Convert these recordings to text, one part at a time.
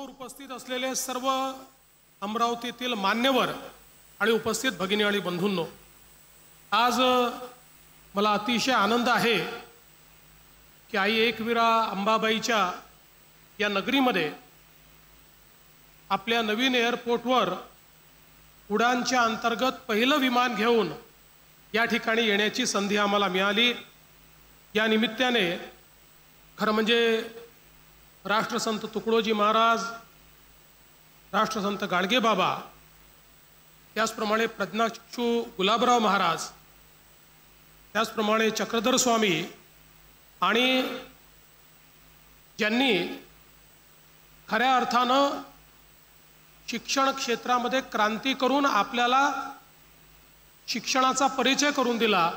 समोर उपस्थित असलेले सर्व अमरावतीतील मान्यवर आणि उपस्थित भगिनी आणि बंधूंनो, आज मला अतिशय आनंद आहे की आई एकविरा अंबाबाईच्या या नगरीमध्ये आपल्या नवीन एअरपोर्टवर उडानच्या अंतर्गत पहिलं विमान घेऊन या ठिकाणी येण्याची संधी आम्हाला मिळाली। या निमित्ताने खरं म्हणजे राष्ट्रसंत तुकडोजी महाराज, राष्ट्रसंत गाडगे बाबा, त्याचप्रमाणे प्रज्ञाचक्षू गुलाबराव महाराज, त्याचप्रमाणे चक्रधर स्वामी आणि ज्यांनी खऱ्या अर्थानं शिक्षण क्षेत्रामध्ये क्रांती करून आपल्याला शिक्षणाचा परिचय करून दिला,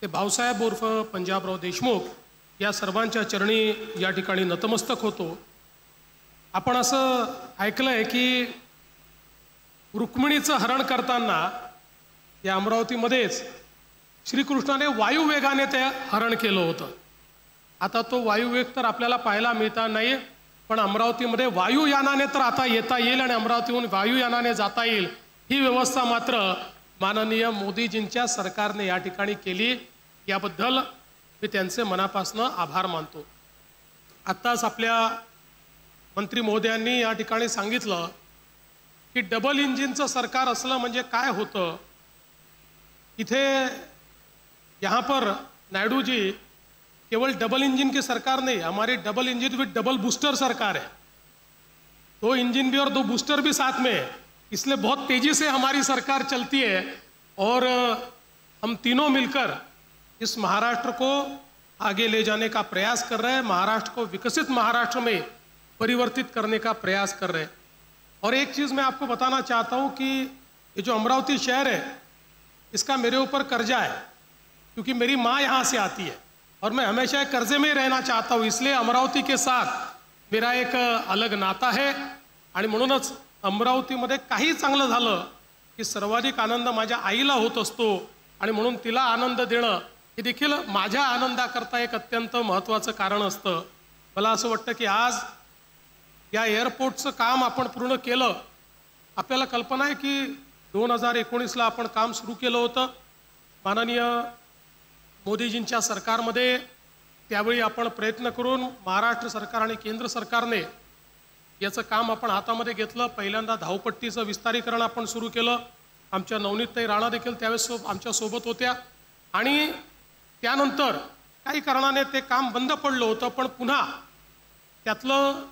ते भाऊसाहेब उर्फ पंजाबराव देशमुख या सर्वांच्या चरणी या ठिकाणी नतमस्तक होतो। आपण असं ऐकलंय की रुक्मिणीचं हरण करताना या अमरावतीमध्येच श्रीकृष्णाने वायुवेगाने ते हरण केलं होतं। आता तो वायुवेग तर आपल्याला पाहायला मिळता नाही, पण अमरावतीमध्ये वायुयानाने तर आता येता येईल आणि अमरावतीहून वायुयानाने जाता येईल, ही व्यवस्था मात्र माननीय मोदीजींच्या सरकारने या ठिकाणी केली। याबद्दल मी त्यांचे मनापासून आभार मानतो। आत्ताच आपल्या मंत्री महोदयांनी या ठिकाणी सांगितलं की डबल इंजिनचं सरकार असलं म्हणजे काय होतं। इथे यहाँ पर नायडू जी केवल डबल इंजन की सरकार नहीं, हमारी डबल इंजन विद डबल बूस्टर सरकार है। दो इंजन भी और दो बूस्टर भी साथ में है, इसलिए बहुत तेजी से हमारी सरकार चलती है और हम तीनों मिलकर इस महाराष्ट्र को आगे ले जाने का प्रयास कर रहे हैं, महाराष्ट्र को विकसित महाराष्ट्र में परिवर्तित करने का प्रयास कर रहे हैं। और एक चीज़ मैं आपको बताना चाहता हूँ कि ये जो अमरावती शहर है इसका मेरे ऊपर कर्जा है, क्योंकि मेरी माँ यहाँ से आती है और मैं हमेशा कर्जे में रहना चाहता हूँ, इसलिए अमरावती के साथ मेरा एक अलग नाता है। आणि म्हणूनच अमरावतीमध्ये काही चांगलं झालं की सर्वाधिक आनंद माझ्या आईला होत असतो आणि म्हणून तिला आनंद देणं हे देखील माझ्या आनंदाकरता एक अत्यंत महत्त्वाचं कारण असतं। मला असं वाटतं की आज या एअरपोर्टचं काम आपण पूर्ण केलं। आपल्याला कल्पना आहे की 2019ला आपण काम सुरू केलं होतं माननीय मोदीजींच्या सरकारमध्ये। त्यावेळी आपण प्रयत्न करून महाराष्ट्र सरकार आणि केंद्र सरकारने याचं काम आपण हातामध्ये घेतलं। पहिल्यांदा धावपट्टीचं विस्तारीकरण आपण सुरू केलं। आमच्या नवनीतताई राणा देखील त्यावेळेस आमच्या सोबत होत्या आणि त्यानंतर काही कारणाने ते काम बंद पडलं होतं, पण पुन्हा त्यातलं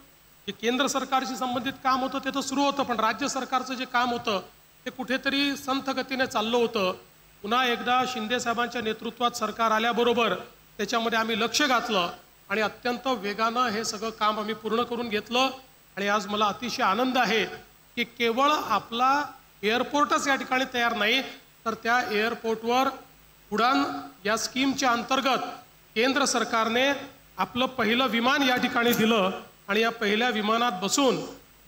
जे केंद्र सरकारशी संबंधित काम होतं ते तर सुरू होतं, पण राज्य सरकारचं जे काम होतं ते कुठेतरी संथ गतीने चाललं होतं। पुन्हा एकदा शिंदे साहेबांच्या नेतृत्वात सरकार आल्याबरोबर त्याच्यामध्ये आम्ही लक्ष घातलं आणि अत्यंत वेगानं हे सगळं काम आम्ही पूर्ण करून घेतलं। आणि आज मला अतिशय आनंद आहे की केवळ आपला एअरपोर्टच या ठिकाणी तयार नाही, तर त्या एअरपोर्टवर उडान या स्कीमच्या अंतर्गत केंद्र सरकारने आपलं पहिलं विमान या ठिकाणी दिलं आणि या पहिल्या विमानात बसून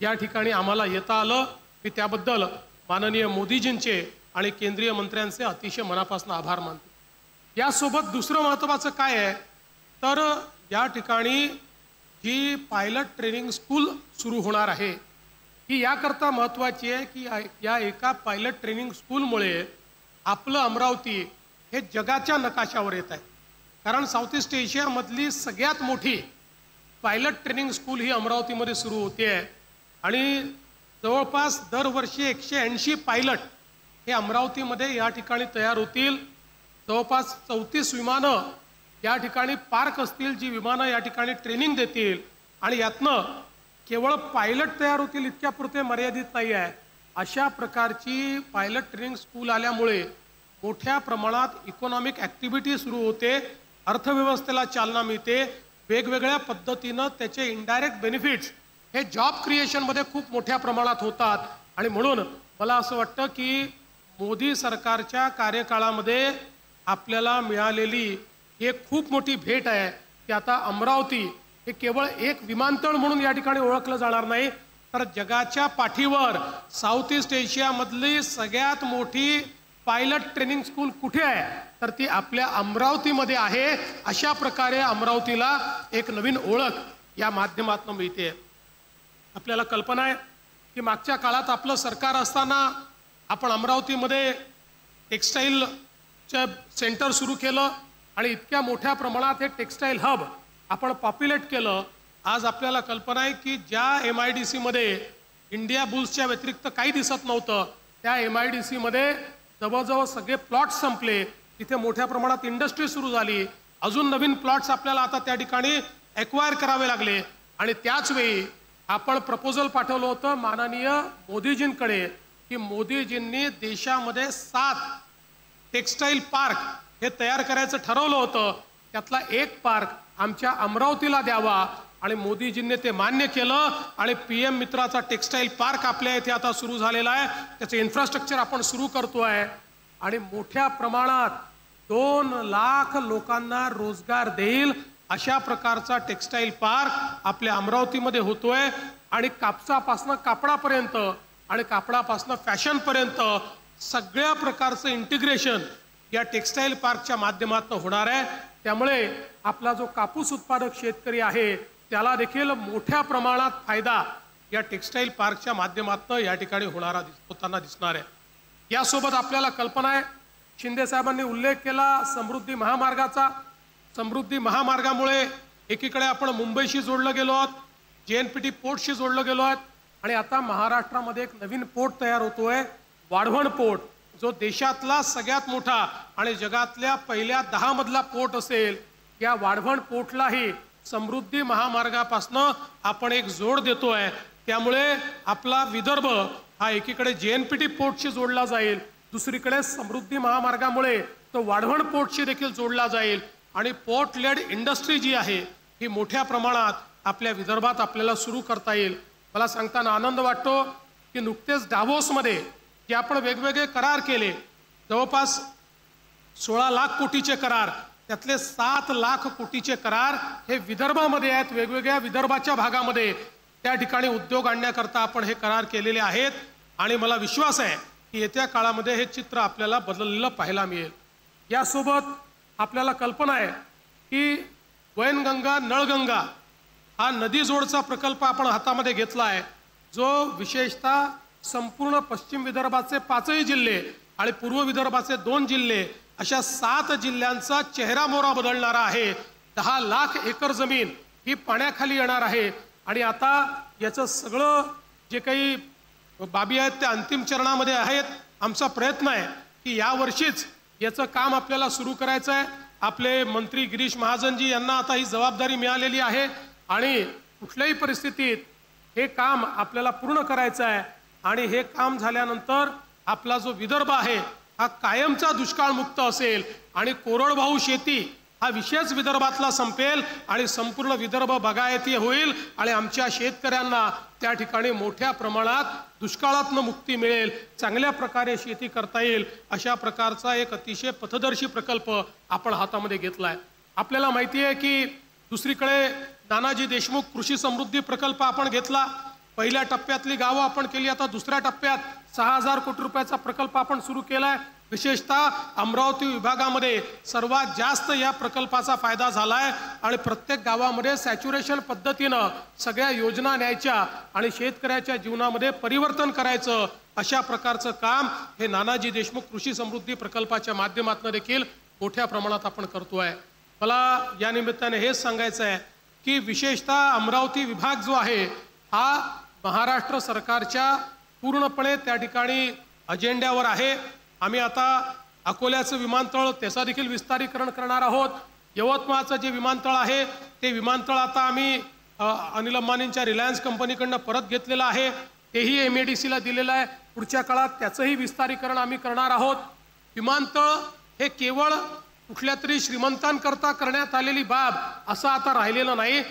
या ठिकाणी आम्हाला येता आलं। मी त्याबद्दल माननीय मोदीजींचे आणि केंद्रीय मंत्र्यांचे अतिशय मनापासून आभार मानतो। यासोबत दुसरं महत्त्वाचं काय आहे तर या ठिकाणी जी पायलट ट्रेनिंग स्कूल सुरू होणार आहे ही याकरता महत्त्वाची आहे की या एका पायलट ट्रेनिंग स्कूलमुळे आपलं अमरावती हे जगाच्या नकाशावर येत आहे। कारण साऊथ ईस्ट एशियामधली सगळ्यात मोठी पायलट ट्रेनिंग स्कूल ही अमरावतीमध्ये सुरू होते आहे आणि जवळपास दरवर्षी 180 पायलट हे अमरावतीमध्ये या ठिकाणी तयार होतील। जवळपास 34 विमानं या ठिकाणी पार्क असतील, जी विमानं या ठिकाणी ट्रेनिंग देतील आणि यातनं केवळ पायलट तयार होतील इतक्यापुरते मर्यादित नाही आहे। अशा प्रकारची पायलट ट्रेनिंग स्कूल आल्यामुळे मोठ्या प्रमाणात इकॉनॉमिक ॲक्टिव्हिटी सुरू होते, अर्थव्यवस्थेला चालना मिळते, वेगवेगळ्या पद्धतीनं त्याचे इनडायरेक्ट बेनिफिट्स हे जॉब क्रिएशनमध्ये खूप मोठ्या प्रमाणात होतात। आणि म्हणून मला असं वाटतं की मोदी सरकारच्या कार्यकाळामध्ये आपल्याला मिळालेली एक खूप मोठी भेट आहे की आता अमरावती हे केवळ एक विमानतळ म्हणून या ठिकाणी ओळखलं जाणार नाही, तर जगाच्या पाठीवर साऊथ ईस्ट एशियामधली सगळ्यात मोठी पायलट ट्रेनिंग स्कूल कुठे आहे तर ती आपल्या अमरावतीमध्ये आहे। अशा प्रकारे अमरावतीला एक नवीन ओळख या माध्यमातून मिळते। आपल्याला कल्पना आहे की मागच्या काळात आपलं सरकार असताना आपण अमरावतीमध्ये टेक्स्टाईलचं सेंटर सुरू केलं आणि इतक्या मोठ्या प्रमाणात हे टेक्स्टाईल हब आपण पॉप्युलेट केलं. आज आपल्याला कल्पना आहे की ज्या MIDCमध्ये इंडिया बुल्सच्या व्यतिरिक्त काही दिसत नव्हतं, त्या MIDCमध्ये जवळजवळ सगळे प्लॉट्स संपले. तिथे मोठ्या प्रमाणात इंडस्ट्री सुरू झाली. अजून नवीन प्लॉट्स आपल्याला आता त्या ठिकाणी एक्वायर करावे लागले. आणि त्याच वेळी आपण प्रपोजल पाठवलं होतं माननीय मोदीजींकडे की मोदीजींनी देशामध्ये 7 टेक्स्टाईल पार्क हे तयार करायचं ठरवलं होतं. त्यातला एक पार्क आमच्या अमरावतीला द्यावा आणि मोदीजींनी ते मान्य केलं आणि PM मित्राचा टेक्स्टाईल पार्क आपल्या इथे आता सुरू झालेला आहे. त्याचं इन्फ्रास्ट्रक्चर आपण सुरू करतोय आणि मोठ्या प्रमाणात 2 लाख लोकांना रोजगार देईल अशा प्रकारचा टेक्स्टाईल पार्क आपल्या अमरावतीमध्ये होतोय. आणि कापसापासनं कापडापर्यंत आणि कापडापासनं फॅशनपर्यंत सगळ्या प्रकारचं इंटिग्रेशन या टेक्स्टाईल पार्कच्या माध्यमातून होणार आहे. त्यामुळे आपला जो कापूस उत्पादक शेतकरी आहे त्याला देखील मोठ्या प्रमाणात फायदा या टेक्स्टाईल पार्कच्या माध्यमातून या ठिकाणी होताना दिसणार आहे. यासोबत आपल्याला कल्पना आहे, शिंदे साहेबांनी उल्लेख केला समृद्धी महामार्गाचा. समृद्धी महामार्गामुळे एकीकडे आपण मुंबईशी जोडलं गेलो आहोत, JNPT पोर्टशी जोडलं गेलो आहोत आणि आता महाराष्ट्रामध्ये एक नवीन पोर्ट तयार होतोय, वाढवण पोर्ट, जो देशातला सगळ्यात मोठा आणि जगातल्या पहिल्या 10 मधला पोर्ट असेल. या वाढवण पोर्टलाही समृद्धी महामार्गापासनं आपण एक जोड देतोय. त्यामुळे आपला विदर्भ हा एकीकडे JNPT पोर्टशी जोडला जाईल, दुसरीकडे समृद्धी महामार्गामुळे तो वाढवण पोर्टशी देखील जोडला जाईल आणि पोर्ट लेड इंडस्ट्री जी आहे ही मोठ्या प्रमाणात आपल्या विदर्भात आपल्याला सुरू करता येईल. मला सांगताना आनंद वाटतो की नुकतेच डाव्होसमध्ये जे आपण वेगवेगळे करार केले, जवळपास 16 लाख कोटीचे करार, त्यातले 7 लाख कोटीचे करार हे विदर्भामध्ये आहेत. वेगवेगळ्या विदर्भाच्या भागामध्ये त्या ठिकाणी उद्योग आणण्याकरता आपण हे करार केलेले आहेत आणि मला विश्वास आहे की येत्या काळामध्ये हे चित्र आपल्याला बदललेलं पाहायला मिळेल. यासोबत आपल्याला कल्पना आहे की वैनगंगा नळगंगा हा नदी जोडचा प्रकल्प आपण हातामध्ये घेतला आहे, जो विशेषतः संपूर्ण पश्चिम विदर्भाचे 5ही जिल्हे आणि पूर्व विदर्भाचे 2 जिल्हे अशा 7 जिल्ह्यांचा चेहरा मोहरा बदलणारा आहे. 10 लाख एकर जमीन ही पाण्याखाली येणार आहे आणि आता याचं सगळं जे काही बाबी आहेत त्या अंतिम चरणामध्ये आहेत. आमचा प्रयत्न आहे की यावर्षीच याचं काम आपल्याला सुरू करायचं आहे. आपले मंत्री गिरीश महाजनजी यांना आता ही जबाबदारी मिळालेली आहे आणि कुठल्याही परिस्थितीत हे काम आपल्याला पूर्ण करायचं आहे. आणि हे काम झाल्यानंतर आपला जो विदर्भ आहे हा कायमचा दुष्काळमुक्त असेल आणि कोरडवाहू शेती हा विषयच विदर्भातला संपेल आणि संपूर्ण विदर्भ बागायती होईल आणि आमच्या शेतकऱ्यांना त्या ठिकाणी मोठ्या प्रमाणात दुष्काळातनं मुक्ती मिळेल, चांगल्या प्रकारे शेती करता येईल अशा प्रकारचा एक अतिशय पथदर्शी प्रकल्प आपण हातामध्ये घेतला आहे. आपल्याला माहिती आहे की दुसरीकडे नानाजी देशमुख कृषी समृद्धी प्रकल्प आपण घेतला. पहिल्या टप्प्यातली गावं आपण केली. आता दुसऱ्या टप्प्यात 6000 कोटी रुपयाचा प्रकल्प आपण सुरू केलाय. विशेषतः अमरावती विभागामध्ये सर्वात जास्त या प्रकल्पाचा फायदा झालाय आणि प्रत्येक गावामध्ये सॅच्युरेशन पद्धतीनं सगळ्या योजना न्यायच्या आणि शेतकऱ्याच्या जीवनामध्ये परिवर्तन करायचं अशा प्रकारचं काम हे नानाजी देशमुख कृषी समृद्धी प्रकल्पाच्या माध्यमातून देखील मोठ्या प्रमाणात आपण करतोय. मला या निमित्ताने हेच सांगायचं आहे की विशेषतः अमरावती विभाग जो आहे हा महाराष्ट्र सरकारच्या पूर्णपणे त्या ठिकाणी अजेंड्यावर आहे. आम्ही आता अकोल्याचं विमानतळ त्याचा देखील विस्तारीकरण करणार आहोत. यवतमाळचं जे विमानतळ आहे ते विमानतळ आता आम्ही अनिल अंबानींच्या रिलायन्स कंपनीकडनं परत घेतलेलं आहे, तेही MIDCला दिलेलं आहे. पुढच्या काळात त्याचंही विस्तारीकरण आम्ही करणार आहोत. विमानतळ हे केवळ कुठल्या तरी श्रीमंतांकरता करण्यात आलेली बाब असं आता राहिलेलं नाही,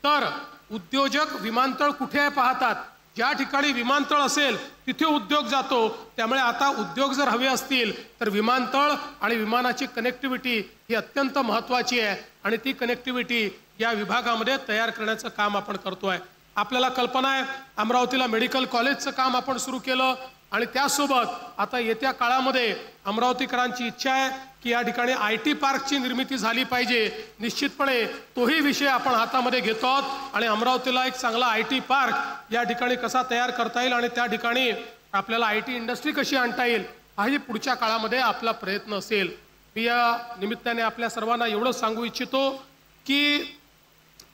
तर उद्योजक विमानतळ कुठे पाहतात, ज्या ठिकाणी विमानतळ असेल तिथे उद्योग जातो. त्यामुळे आता उद्योग जर हवे असतील तर विमानतळ आणि विमानाची कनेक्टिव्हिटी ही अत्यंत महत्त्वाची आहे आणि ती कनेक्टिव्हिटी या विभागामध्ये तयार करण्याचं काम आपण करतोय. आपल्याला कल्पना आहे अमरावतीला मेडिकल कॉलेजचं काम आपण सुरू केलं आणि त्यासोबत आता येत्या काळामध्ये अमरावतीकरांची इच्छा आहे की या ठिकाणी IT पार्कची निर्मिती झाली पाहिजे। निश्चितपणे तोही विषय आपण हातामध्ये घेतो आहोत आणि अमरावतीला एक चांगला IT पार्क या ठिकाणी कसा तयार करता येईल आणि त्या ठिकाणी आपल्याला IT इंडस्ट्री कशी आणता येईल हाही पुढच्या काळामध्ये आपला प्रयत्न असेल। मी या निमित्ताने आपल्या सर्वांना एवढंच सांगू इच्छितो की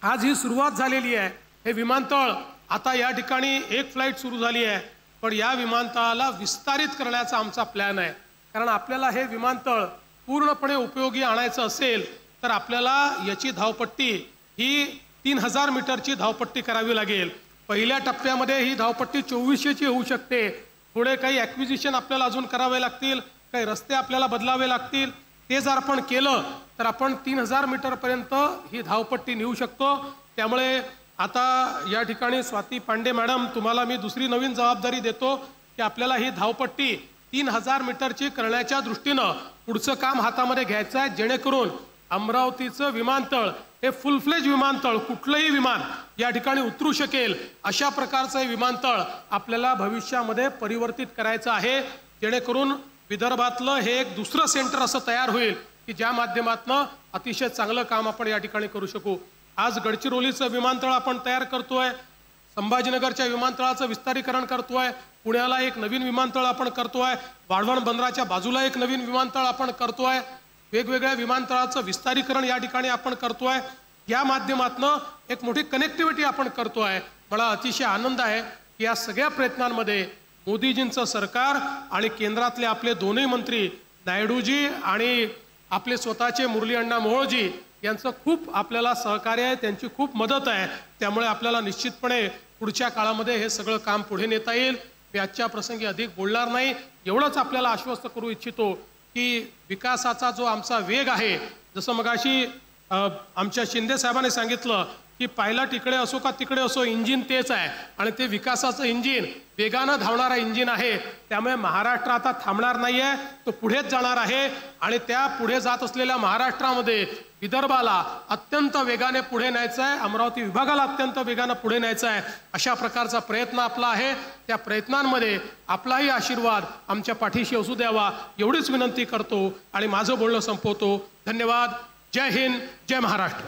आज ही सुरुवात झालेली आहे। हे विमानतळ आता या ठिकाणी एक फ्लाईट सुरू झाली आहे, पण या विमानतळाला विस्तारित करण्याचा आमचा प्लॅन आहे। कारण आपल्याला हे विमानतळ पूर्णपणे उपयोगी आणायचं असेल तर आपल्याला याची धावपट्टी ही 3000 मीटरची धावपट्टी करावी लागेल। पहिल्या टप्प्यामध्ये ही धावपट्टी 2400ची होऊ शकते। पुढे काही ॲक्विजिशन आपल्याला अजून करावे लागतील, काही रस्ते आपल्याला बदलावे लागतील। ते जर आपण केलं तर आपण 3000 मीटरपर्यंत ही धावपट्टी नेऊ शकतो। त्यामुळे आता या ठिकाणी स्वाती पांडे मॅडम तुम्हाला मी दुसरी नवीन जबाबदारी देतो की आपल्याला ही धावपट्टी 3000 मीटरची करण्याच्या दृष्टीनं पुढचं काम हातामध्ये घ्यायचं आहे, जेणेकरून अमरावतीचं विमानतळ हे फुल फ्लेज विमानतळ, कुठलंही विमान या ठिकाणी उतरू शकेल अशा प्रकारचं विमानतळ आपल्याला भविष्यामध्ये परिवर्तित करायचं आहे। जेणेकरून विदर्भातलं हे एक दुसरं सेंटर असं तयार होईल की ज्या माध्यमातून अतिशय चांगलं काम आपण या ठिकाणी करू शकू। आज गडचिरोलीचं विमानतळ आपण तयार करतोय, संभाजीनगरच्या विमानतळाचं विस्तारीकरण करतोय, पुण्याला एक नवीन विमानतळ आपण करतोय, वाढवण बंदराच्या बाजूला एक नवीन विमानतळ आपण करतोय, वेगवेगळ्या विमानतळाचं विस्तारीकरण या ठिकाणी आपण करतोय। या माध्यमातून एक मोठी कनेक्टिव्हिटी आपण करतोय। मला अतिशय आनंद आहे की या सगळ्या प्रयत्नांमध्ये मोदीजींचं सरकार आणि केंद्रातले आपले दोन्ही मंत्री नायडूजी आणि आपले स्वतःचे मुरली अण्णा मोहोळजी यांचं खूप आपल्याला सहकार्य आहे, त्यांची खूप मदत आहे। त्यामुळे आपल्याला निश्चितपणे पुढच्या काळामध्ये हे सगळं काम पुढे नेता येईल। मी आजच्या प्रसंगी अधिक बोलणार नाही, एवढंच आपल्याला आश्वस्त करू इच्छितो की विकासाचा जो आमचा वेग आहे, जसं मगाशी आमच्या शिंदे साहेबांनी सांगितलं की पायलट इकडे असो का तिकडे असो इंजिन तेच आहे आणि ते विकासाचं इंजिन वेगानं धावणारा इंजिन आहे। त्यामुळे महाराष्ट्र आता थांबणार नाही आहे, तो पुढेच जाणार आहे आणि त्या पुढे जात असलेल्या महाराष्ट्रामध्ये विदर्भाला अत्यंत वेगाने पुढे न्यायचं आहे, अमरावती विभागाला अत्यंत वेगाने पुढे न्यायचं आहे। अशा प्रकारचा प्रयत्न आपला आहे। त्या प्रयत्नांमध्ये आपलाही आशीर्वाद आमच्या पाठीशी असू द्यावा एवढीच विनंती करतो आणि माझं बोलणं संपवतो। धन्यवाद। जय हिंद, जय महाराष्ट्र।